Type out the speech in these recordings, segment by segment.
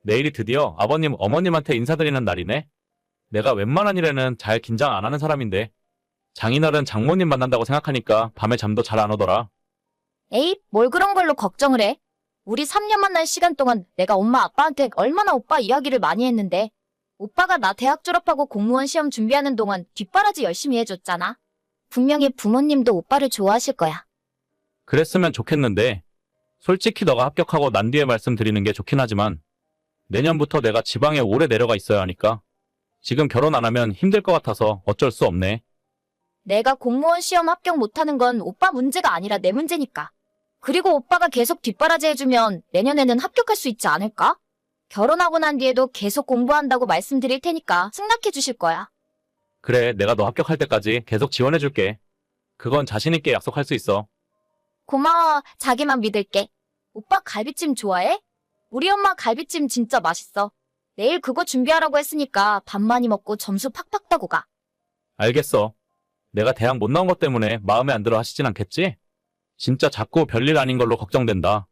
내일이 드디어 아버님, 어머님한테 인사드리는 날이네. 내가 웬만한 일에는 잘 긴장 안 하는 사람인데 장인어른 장모님 만난다고 생각하니까 밤에 잠도 잘 안 오더라. 에이, 뭘 그런 걸로 걱정을 해? 우리 3년 만난 시간 동안 내가 엄마 아빠한테 얼마나 오빠 이야기를 많이 했는데 오빠가 나 대학 졸업하고 공무원 시험 준비하는 동안 뒷바라지 열심히 해줬잖아. 분명히 부모님도 오빠를 좋아하실 거야. 그랬으면 좋겠는데 솔직히 너가 합격하고 난 뒤에 말씀드리는 게 좋긴 하지만 내년부터 내가 지방에 오래 내려가 있어야 하니까 지금 결혼 안 하면 힘들 것 같아서 어쩔 수 없네. 내가 공무원 시험 합격 못하는 건 오빠 문제가 아니라 내 문제니까. 그리고 오빠가 계속 뒷바라지 해주면 내년에는 합격할 수 있지 않을까? 결혼하고 난 뒤에도 계속 공부한다고 말씀드릴 테니까 승낙해 주실 거야. 그래, 내가 너 합격할 때까지 계속 지원해줄게. 그건 자신 있게 약속할 수 있어. 고마워. 자기만 믿을게. 오빠 갈비찜 좋아해? 우리 엄마 갈비찜 진짜 맛있어. 내일 그거 준비하라고 했으니까 밥 많이 먹고 점수 팍팍 따고 가. 알겠어. 내가 대학 못 나온 것 때문에 마음에 안 들어 하시진 않겠지? 진짜 자꾸 별일 아닌 걸로 걱정된다.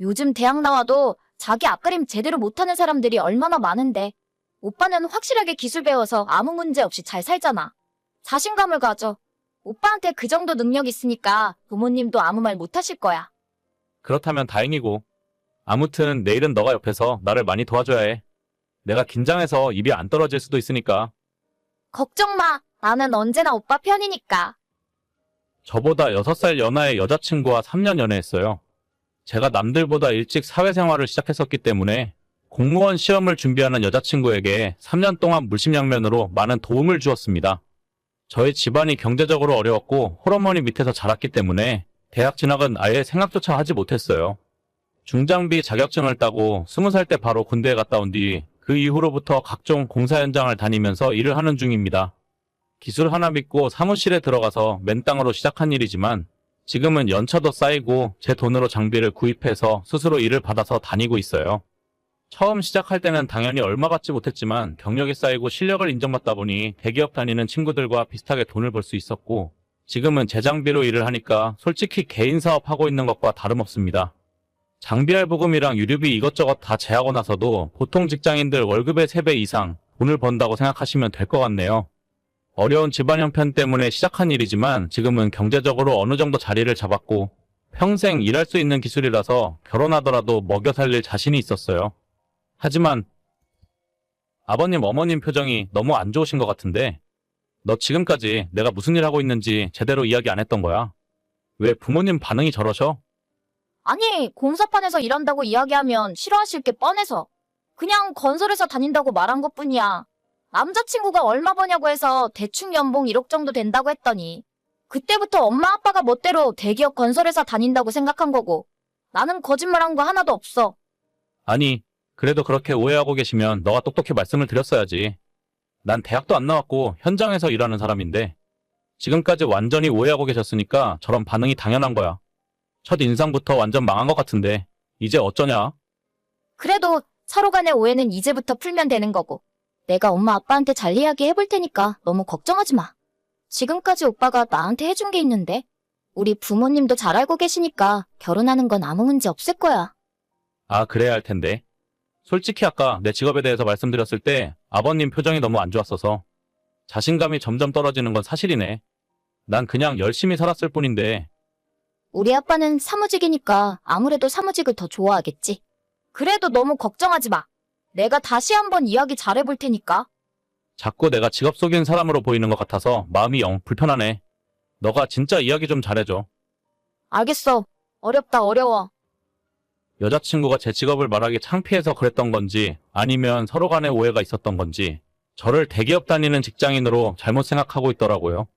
요즘 대학 나와도 자기 앞가림 제대로 못하는 사람들이 얼마나 많은데 오빠는 확실하게 기술 배워서 아무 문제 없이 잘 살잖아. 자신감을 가져. 오빠한테 그 정도 능력 있으니까 부모님도 아무 말 못하실 거야. 그렇다면 다행이고. 아무튼 내일은 너가 옆에서 나를 많이 도와줘야 해. 내가 긴장해서 입이 안 떨어질 수도 있으니까. 걱정 마. 나는 언제나 오빠 편이니까. 저보다 6살 연하의 여자친구와 3년 연애했어요. 제가 남들보다 일찍 사회생활을 시작했었기 때문에 공무원 시험을 준비하는 여자친구에게 3년 동안 물심양면으로 많은 도움을 주었습니다. 저희 집안이 경제적으로 어려웠고 홀어머니 밑에서 자랐기 때문에 대학 진학은 아예 생각조차 하지 못했어요. 중장비 자격증을 따고 20살 때 바로 군대에 갔다 온 뒤 그 이후로부터 각종 공사 현장을 다니면서 일을 하는 중입니다. 기술 하나 믿고 사무실에 들어가서 맨땅으로 시작한 일이지만 지금은 연차도 쌓이고 제 돈으로 장비를 구입해서 스스로 일을 받아서 다니고 있어요. 처음 시작할 때는 당연히 얼마 받지 못했지만 경력이 쌓이고 실력을 인정받다 보니 대기업 다니는 친구들과 비슷하게 돈을 벌 수 있었고 지금은 제 장비로 일을 하니까 솔직히 개인 사업하고 있는 것과 다름없습니다. 장비 할부금이랑 유류비 이것저것 다 제하고 나서도 보통 직장인들 월급의 3배 이상 돈을 번다고 생각하시면 될 것 같네요. 어려운 집안 형편 때문에 시작한 일이지만 지금은 경제적으로 어느 정도 자리를 잡았고 평생 일할 수 있는 기술이라서 결혼하더라도 먹여 살릴 자신이 있었어요. 하지만 아버님, 어머님 표정이 너무 안 좋으신 것 같은데 너 지금까지 내가 무슨 일 하고 있는지 제대로 이야기 안 했던 거야? 왜 부모님 반응이 저러셔? 아니, 공사판에서 일한다고 이야기하면 싫어하실 게 뻔해서. 그냥 건설회사 다닌다고 말한 것뿐이야. 남자친구가 얼마 버냐고 해서 대충 연봉 1억 정도 된다고 했더니 그때부터 엄마 아빠가 멋대로 대기업 건설회사 다닌다고 생각한 거고 나는 거짓말한 거 하나도 없어. 아니, 그래도 그렇게 오해하고 계시면 너가 똑똑히 말씀을 드렸어야지. 난 대학도 안 나왔고 현장에서 일하는 사람인데 지금까지 완전히 오해하고 계셨으니까 저런 반응이 당연한 거야. 첫 인상부터 완전 망한 것 같은데 이제 어쩌냐? 그래도 서로 간의 오해는 이제부터 풀면 되는 거고 내가 엄마 아빠한테 잘 이야기해볼 테니까 너무 걱정하지 마. 지금까지 오빠가 나한테 해준 게 있는데 우리 부모님도 잘 알고 계시니까 결혼하는 건 아무 문제 없을 거야. 아, 그래야 할 텐데. 솔직히 아까 내 직업에 대해서 말씀드렸을 때 아버님 표정이 너무 안 좋았어서 자신감이 점점 떨어지는 건 사실이네. 난 그냥 열심히 살았을 뿐인데. 우리 아빠는 사무직이니까 아무래도 사무직을 더 좋아하겠지. 그래도 너무 걱정하지 마. 내가 다시 한번 이야기 잘해볼 테니까. 자꾸 내가 직업 속인 사람으로 보이는 것 같아서 마음이 영 불편하네. 너가 진짜 이야기 좀 잘해줘. 알겠어. 어렵다 어려워. 여자친구가 제 직업을 말하기 창피해서 그랬던 건지 아니면 서로 간에 오해가 있었던 건지 저를 대기업 다니는 직장인으로 잘못 생각하고 있더라고요.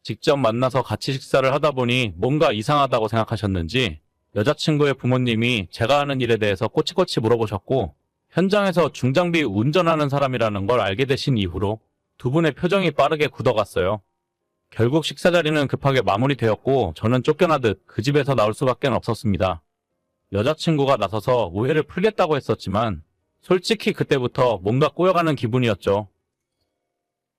직접 만나서 같이 식사를 하다 보니 뭔가 이상하다고 생각하셨는지 여자친구의 부모님이 제가 하는 일에 대해서 꼬치꼬치 물어보셨고 현장에서 중장비 운전하는 사람이라는 걸 알게 되신 이후로 두 분의 표정이 빠르게 굳어갔어요. 결국 식사 자리는 급하게 마무리되었고 저는 쫓겨나듯 그 집에서 나올 수밖에 없었습니다. 여자친구가 나서서 오해를 풀겠다고 했었지만 솔직히 그때부터 뭔가 꼬여가는 기분이었죠.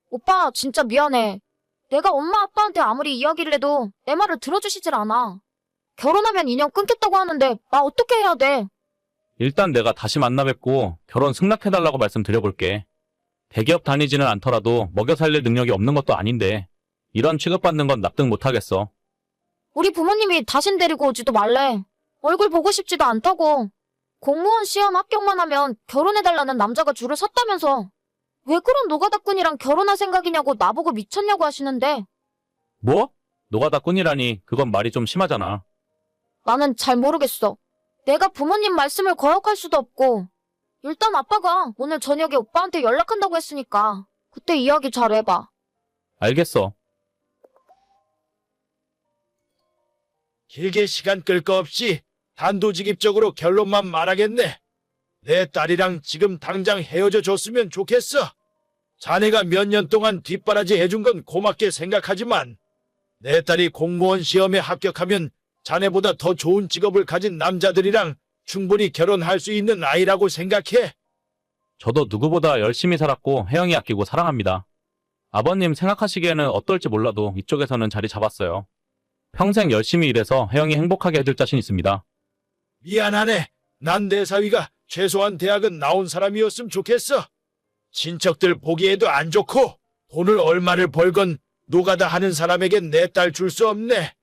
오빠 진짜 미안해. 내가 엄마 아빠한테 아무리 이야기를 해도 내 말을 들어주시질 않아. 결혼하면 인연 끊겠다고 하는데 나 어떻게 해야 돼? 일단 내가 다시 만나 뵙고 결혼 승낙해달라고 말씀드려볼게. 대기업 다니지는 않더라도 먹여 살릴 능력이 없는 것도 아닌데 이런 취급받는 건 납득 못하겠어. 우리 부모님이 다신 데리고 오지도 말래. 얼굴 보고 싶지도 않다고. 공무원 시험 합격만 하면 결혼해달라는 남자가 줄을 섰다면서. 왜 그런 노가다꾼이랑 결혼할 생각이냐고 나보고 미쳤냐고 하시는데 뭐? 노가다 꾼이라니 그건 말이 좀 심하잖아. 나는 잘 모르겠어. 내가 부모님 말씀을 거역할 수도 없고. 일단 아빠가 오늘 저녁에 오빠한테 연락한다고 했으니까 그때 이야기 잘 해봐. 알겠어. 길게 시간 끌 거 없이 단도직입적으로 결론만 말하겠네. 내 딸이랑 지금 당장 헤어져 줬으면 좋겠어. 자네가 몇 년 동안 뒷바라지 해준 건 고맙게 생각하지만 내 딸이 공무원 시험에 합격하면 자네보다 더 좋은 직업을 가진 남자들이랑 충분히 결혼할 수 있는 아이라고 생각해. 저도 누구보다 열심히 살았고 혜영이 아끼고 사랑합니다. 아버님 생각하시기에는 어떨지 몰라도 이쪽에서는 자리 잡았어요. 평생 열심히 일해서 혜영이 행복하게 해줄 자신 있습니다. 미안하네. 난 내 사위가 최소한 대학은 나온 사람이었으면 좋겠어. 친척들 보기에도 안 좋고 돈을 얼마를 벌건 노가다 하는 사람에겐 내 딸 줄 수 없네.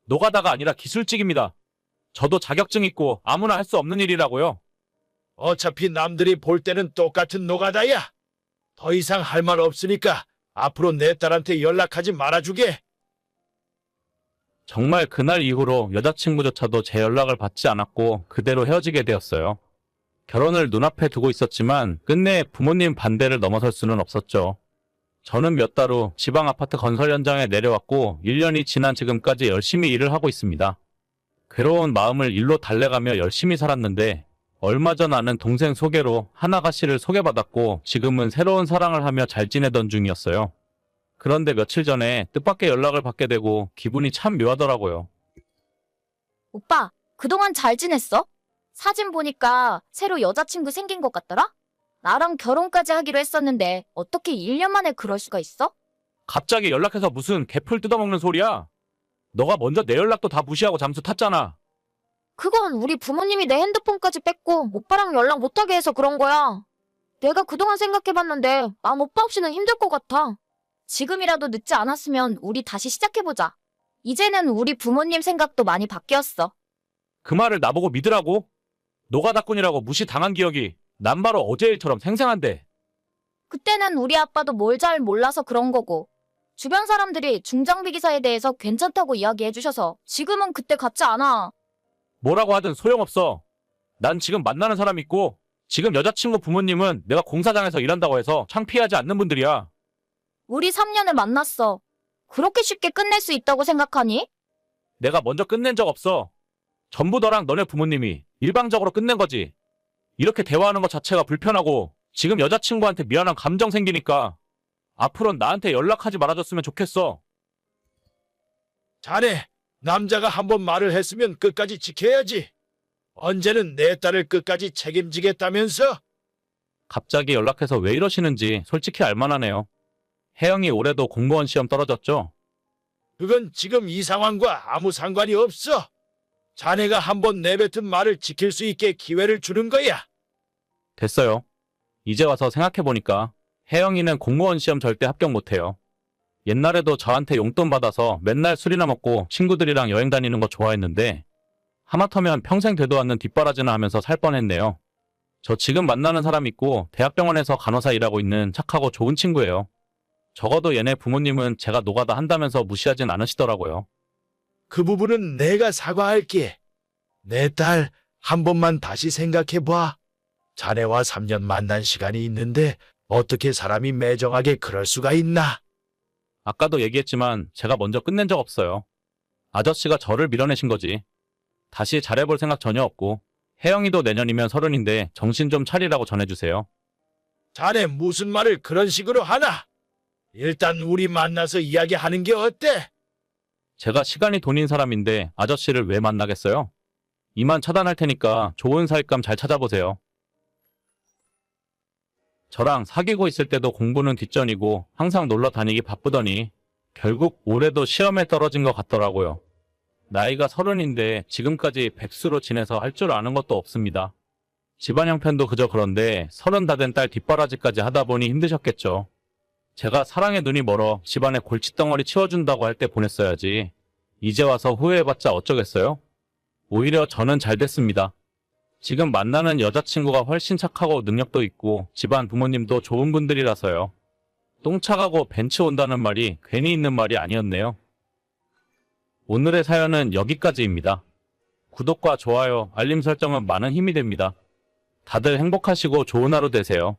노가다가 아니라 기술직입니다. 저도 자격증 있고 아무나 할 수 없는 일이라고요. 어차피 남들이 볼 때는 똑같은 노가다야. 더 이상 할 말 없으니까 앞으로 내 딸한테 연락하지 말아주게. 정말 그날 이후로 여자친구조차도 제 연락을 받지 않았고 그대로 헤어지게 되었어요. 결혼을 눈앞에 두고 있었지만 끝내 부모님 반대를 넘어설 수는 없었죠. 저는 몇 달 후 지방 아파트 건설 현장에 내려왔고 1년이 지난 지금까지 열심히 일을 하고 있습니다. 괴로운 마음을 일로 달래가며 열심히 살았는데 얼마 전 아는 동생 소개로 한 아가씨를 소개받았고 지금은 새로운 사랑을 하며 잘 지내던 중이었어요. 그런데 며칠 전에 뜻밖의 연락을 받게 되고 기분이 참 묘하더라고요. 오빠, 그동안 잘 지냈어? 사진 보니까 새로 여자친구 생긴 것 같더라? 나랑 결혼까지 하기로 했었는데 어떻게 1년 만에 그럴 수가 있어? 갑자기 연락해서 무슨 개풀 뜯어먹는 소리야? 너가 먼저 내 연락도 다 무시하고 잠수 탔잖아. 그건 우리 부모님이 내 핸드폰까지 뺏고 오빠랑 연락 못하게 해서 그런 거야. 내가 그동안 생각해봤는데 난 오빠 없이는 힘들 것 같아. 지금이라도 늦지 않았으면 우리 다시 시작해보자. 이제는 우리 부모님 생각도 많이 바뀌었어. 그 말을 나보고 믿으라고? 노가다꾼이라고 무시당한 기억이 난 바로 어제 일처럼 생생한데. 그때는 우리 아빠도 뭘 잘 몰라서 그런 거고 주변 사람들이 중장비 기사에 대해서 괜찮다고 이야기해주셔서 지금은 그때 같지 않아. 뭐라고 하든 소용없어. 난 지금 만나는 사람 있고 지금 여자친구 부모님은 내가 공사장에서 일한다고 해서 창피하지 않는 분들이야. 우리 3년을 만났어. 그렇게 쉽게 끝낼 수 있다고 생각하니? 내가 먼저 끝낸 적 없어. 전부 너랑 너네 부모님이 일방적으로 끝낸 거지. 이렇게 대화하는 것 자체가 불편하고 지금 여자친구한테 미안한 감정 생기니까 앞으로는 나한테 연락하지 말아줬으면 좋겠어. 자네, 남자가 한번 말을 했으면 끝까지 지켜야지. 언제는 내 딸을 끝까지 책임지겠다면서? 갑자기 연락해서 왜 이러시는지 솔직히 알만하네요. 혜영이 올해도 공무원 시험 떨어졌죠? 그건 지금 이 상황과 아무 상관이 없어. 자네가 한번 내뱉은 말을 지킬 수 있게 기회를 주는 거야. 됐어요. 이제 와서 생각해보니까 혜영이는 공무원 시험 절대 합격 못해요. 옛날에도 저한테 용돈 받아서 맨날 술이나 먹고 친구들이랑 여행 다니는 거 좋아했는데 하마터면 평생 되도 않는 뒷바라지나 하면서 살 뻔했네요. 저 지금 만나는 사람 있고 대학병원에서 간호사 일하고 있는 착하고 좋은 친구예요. 적어도 얘네 부모님은 제가 노가다 한다면서 무시하진 않으시더라고요. 그 부분은 내가 사과할게. 내 딸, 한 번만 다시 생각해봐. 자네와 3년 만난 시간이 있는데 어떻게 사람이 매정하게 그럴 수가 있나? 아까도 얘기했지만 제가 먼저 끝낸 적 없어요. 아저씨가 저를 밀어내신 거지. 다시 잘해볼 생각 전혀 없고 혜영이도 내년이면 30인데 정신 좀 차리라고 전해주세요. 자네 무슨 말을 그런 식으로 하나? 일단 우리 만나서 이야기하는 게 어때? 제가 시간이 돈인 사람인데 아저씨를 왜 만나겠어요? 이만 차단할 테니까 좋은 사윗감 잘 찾아보세요. 저랑 사귀고 있을 때도 공부는 뒷전이고 항상 놀러 다니기 바쁘더니 결국 올해도 시험에 떨어진 것 같더라고요. 나이가 30인데 지금까지 백수로 지내서 할 줄 아는 것도 없습니다. 집안 형편도 그저 그런데 30 다 된 딸 뒷바라지까지 하다 보니 힘드셨겠죠. 제가 사랑에 눈이 멀어 집안에 골칫덩어리 치워준다고 할 때 보냈어야지. 이제 와서 후회해봤자 어쩌겠어요? 오히려 저는 잘 됐습니다. 지금 만나는 여자친구가 훨씬 착하고 능력도 있고 집안 부모님도 좋은 분들이라서요. 똥 차가고 벤츠 온다는 말이 괜히 있는 말이 아니었네요. 오늘의 사연은 여기까지입니다. 구독과 좋아요, 알림 설정은 많은 힘이 됩니다. 다들 행복하시고 좋은 하루 되세요.